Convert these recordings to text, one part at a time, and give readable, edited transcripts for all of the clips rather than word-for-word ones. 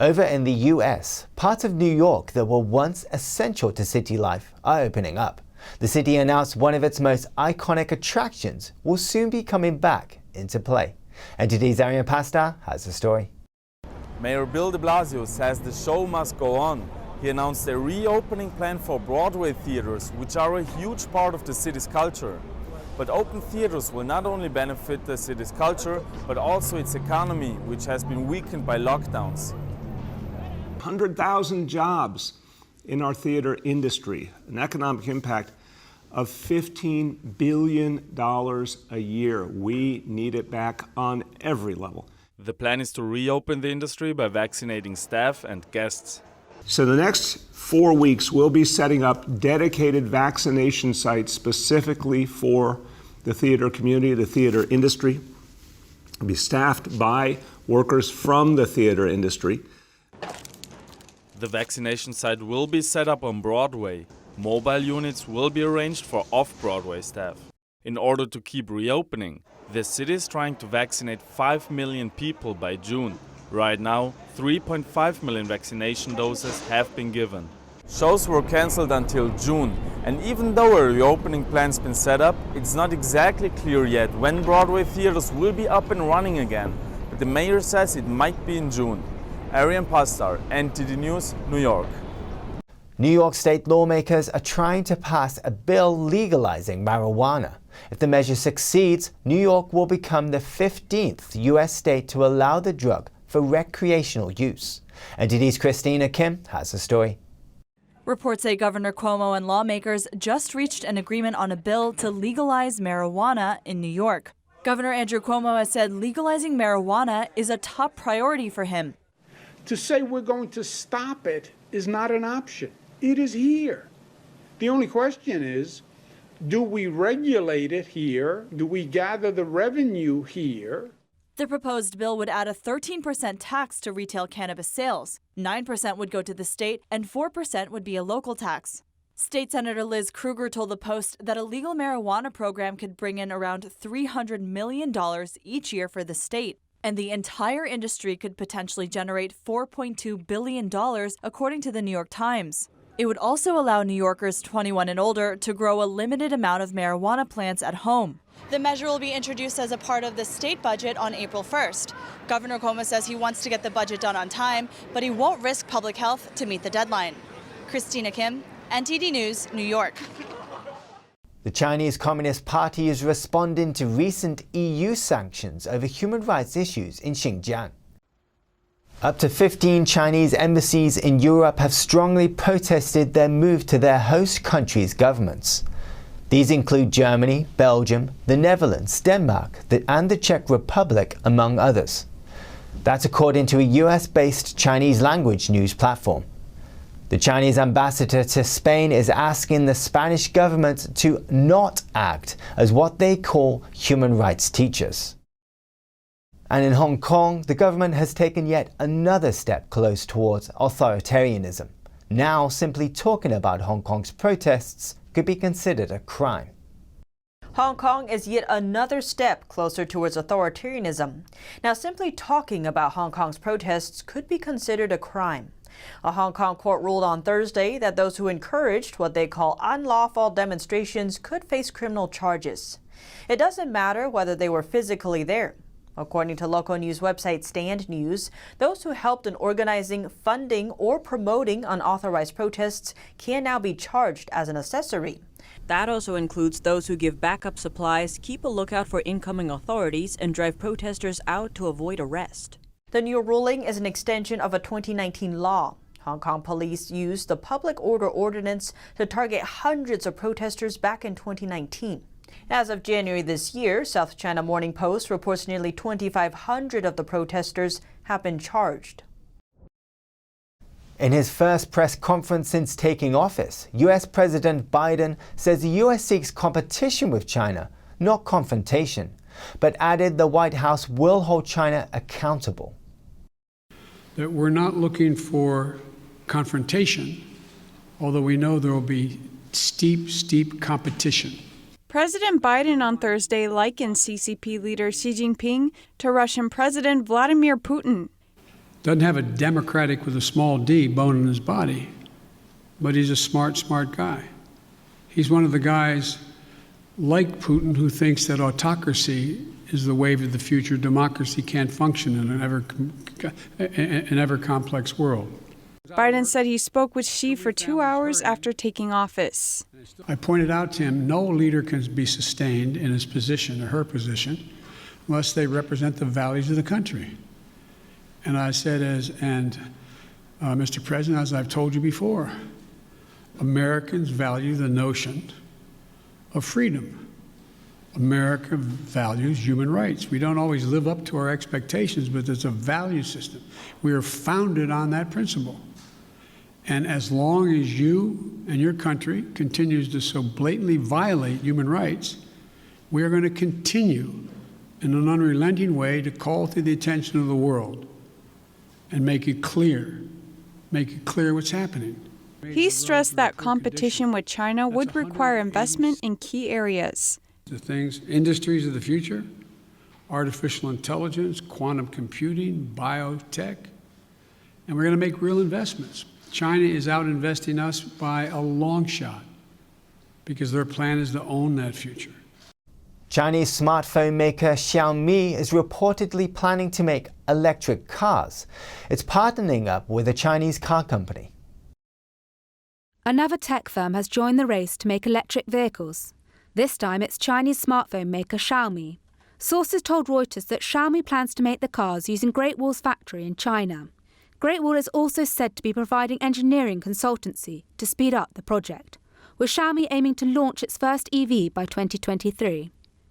Over in the US, parts of New York that were once essential to city life are opening up. The city announced one of its most iconic attractions will soon be coming back into play. NTD's Arian Pasta has the story. Mayor Bill de Blasio says the show must go on. He announced a reopening plan for Broadway theaters, which are a huge part of the city's culture. But open theaters will not only benefit the city's culture, but also its economy, which has been weakened by lockdowns. 100,000 jobs in our theater industry, an economic impact of $15 billion a year. We need it back on every level. The plan is to reopen the industry by vaccinating staff and guests. So the next 4 weeks, we'll be setting up dedicated vaccination sites specifically for the theater community, the theater industry. It'll be staffed by workers from the theater industry. The vaccination site will be set up on Broadway. Mobile units will be arranged for off-Broadway staff. In order to keep reopening, the city is trying to vaccinate 5 million people by June. Right now, 3.5 million vaccination doses have been given. Shows were cancelled until June, and even though a reopening plan's been set up, it's not exactly clear yet when Broadway theaters will be up and running again. But the mayor says it might be in June. Arian Pastar, NTD News, New York. New York state lawmakers are trying to pass a bill legalizing marijuana. If the measure succeeds, New York will become the 15th U.S. state to allow the drug for recreational use. NTD's Christina Kim has the story. Reports say Governor Cuomo and lawmakers just reached an agreement on a bill to legalize marijuana in New York. Governor Andrew Cuomo has said legalizing marijuana is a top priority for him. To say we're going to stop it is not an option. It is here. The only question is, do we regulate it here? Do we gather the revenue here? The proposed bill would add a 13% tax to retail cannabis sales. 9% would go to the state, and 4% would be a local tax. State Senator Liz Krueger told the Post that a legal marijuana program could bring in around $300 million each year for the state. And the entire industry could potentially generate $4.2 billion, according to the New York Times. It would also allow New Yorkers 21 and older to grow a limited amount of marijuana plants at home. The measure will be introduced as a part of the state budget on April 1st. Governor Cuomo says he wants to get the budget done on time, but he won't risk public health to meet the deadline. Christina Kim, NTD News, New York. The Chinese Communist Party is responding to recent EU sanctions over human rights issues in Xinjiang. Up to 15 Chinese embassies in Europe have strongly protested their move to their host countries' governments. These include Germany, Belgium, the Netherlands, Denmark, and the Czech Republic, among others. That's according to a US-based Chinese language news platform. The Chinese ambassador to Spain is asking the Spanish government to not act as what they call human rights teachers. And in Hong Kong, the government has taken yet another step close towards authoritarianism. Now, simply talking about Hong Kong's protests could be considered a crime. Hong Kong is yet another step closer towards authoritarianism. Now, simply talking about Hong Kong's protests could be considered a crime. A Hong Kong court ruled on Thursday that those who encouraged what they call unlawful demonstrations could face criminal charges. It doesn't matter whether they were physically there. According to local news website Stand News, those who helped in organizing, funding, or promoting unauthorized protests can now be charged as an accessory. That also includes those who give backup supplies, keep a lookout for incoming authorities, and drive protesters out to avoid arrest. The new ruling is an extension of a 2019 law. Hong Kong police used the Public Order Ordinance to target hundreds of protesters back in 2019. As of January this year, South China Morning Post reports nearly 2,500 of the protesters have been charged. In his first press conference since taking office, US President Biden says the US seeks competition with China, not confrontation, but added the White House will hold China accountable. That we're not looking for confrontation, although we know there will be steep competition. President Biden on Thursday likened CCP leader Xi Jinping to Russian President Vladimir Putin. Doesn't have a democratic with a small d bone in his body, but he's a smart guy. He's one of the guys like Putin who thinks that autocracy is the wave of the future. Democracy can't function in an ever complex world. Biden said he spoke with Xi for 2 hours after taking office. I pointed out to him no leader can be sustained in his position or her position unless they represent the values of the country. And I said, Mr. President, as I've told you before, Americans value the notion of freedom. America values human rights. We don't always live up to our expectations, but there's a value system. We are founded on that principle. And as long as you and your country continues to so blatantly violate human rights, we are going to continue in an unrelenting way to call to the attention of the world and make it clear what's happening. He stressed that competition with China would require investment in key areas. The industries of the future, artificial intelligence, quantum computing, biotech, and we're going to make real investments. China is out investing us by a long shot because their plan is to own that future. Chinese smartphone maker Xiaomi is reportedly planning to make electric cars. It's partnering up with a Chinese car company. Another tech firm has joined the race to make electric vehicles. This time it's Chinese smartphone maker Xiaomi. Sources told Reuters that Xiaomi plans to make the cars using Great Wall's factory in China. Great Wall is also said to be providing engineering consultancy to speed up the project, with Xiaomi aiming to launch its first EV by 2023.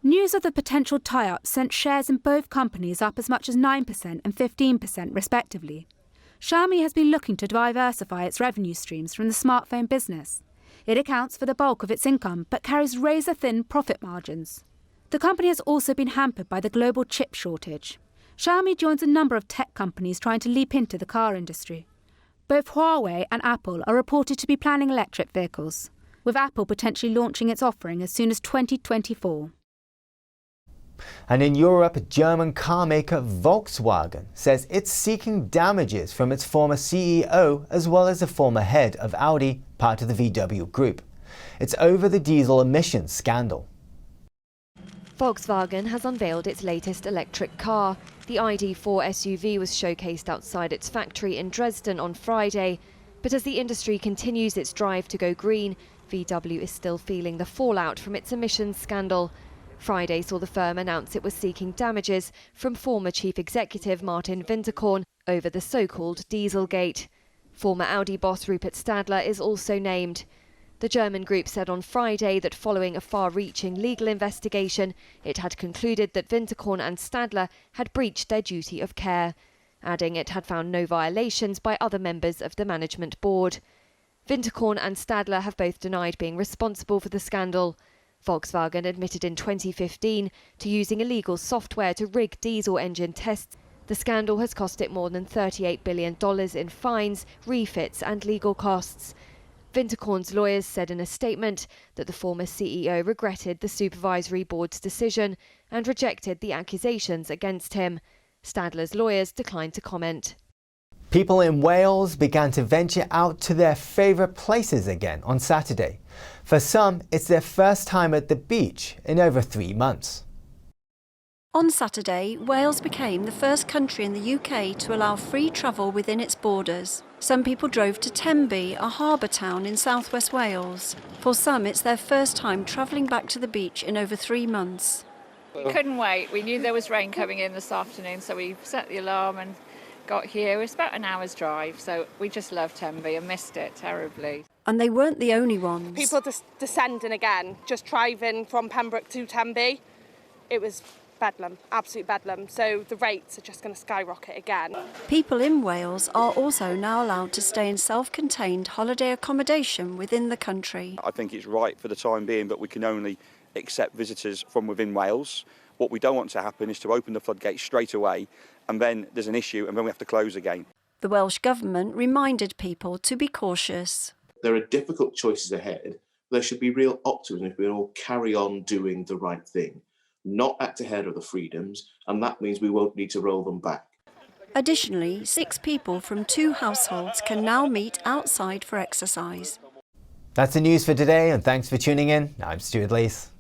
News of the potential tie-up sent shares in both companies up as much as 9% and 15% respectively. Xiaomi has been looking to diversify its revenue streams from the smartphone business. It accounts for the bulk of its income but carries razor-thin profit margins. The company has also been hampered by the global chip shortage. Xiaomi joins a number of tech companies trying to leap into the car industry. Both Huawei and Apple are reported to be planning electric vehicles, with Apple potentially launching its offering as soon as 2024. And in Europe, German car maker Volkswagen says it's seeking damages from its former CEO as well as the former head of Audi, part of the VW group. It's over the diesel emissions scandal. Volkswagen has unveiled its latest electric car. The ID.4 SUV was showcased outside its factory in Dresden on Friday. But as the industry continues its drive to go green, VW is still feeling the fallout from its emissions scandal. Friday saw the firm announce it was seeking damages from former chief executive Martin Winterkorn over the so-called Dieselgate. Former Audi boss Rupert Stadler is also named. The German group said on Friday that following a far-reaching legal investigation, it had concluded that Winterkorn and Stadler had breached their duty of care, adding it had found no violations by other members of the management board. Winterkorn and Stadler have both denied being responsible for the scandal. Volkswagen admitted in 2015 to using illegal software to rig diesel engine tests. The scandal has cost it more than $38 billion in fines, refits and legal costs. Winterkorn's lawyers said in a statement that the former CEO regretted the supervisory board's decision and rejected the accusations against him. Stadler's lawyers declined to comment. People in Wales began to venture out to their favourite places again on Saturday. For some, it's their first time at the beach in over 3 months. On Saturday, Wales became the first country in the UK to allow free travel within its borders. Some people drove to Tenby, a harbour town in southwest Wales. For some, it's their first time travelling back to the beach in over 3 months. We couldn't wait. We knew there was rain coming in this afternoon, so we set the alarm and got here. It's about an hour's drive, so we just loved Tenby and missed it terribly. And they weren't the only ones. People descending again, just driving from Pembroke to Tenby. It was bedlam, absolute bedlam. So the rates are just going to skyrocket again. People in Wales are also now allowed to stay in self-contained holiday accommodation within the country. I think it's right for the time being, but we can only accept visitors from within Wales. What we don't want to happen is to open the floodgates straight away and then there's an issue and then we have to close again. The Welsh Government reminded people to be cautious. There are difficult choices ahead. There should be real optimism if we all carry on doing the right thing, not act ahead of the freedoms, and that means we won't need to roll them back. Additionally, 6 people from 2 households can now meet outside for exercise. That's the news for today, and thanks for tuning in. I'm Stuart Lees.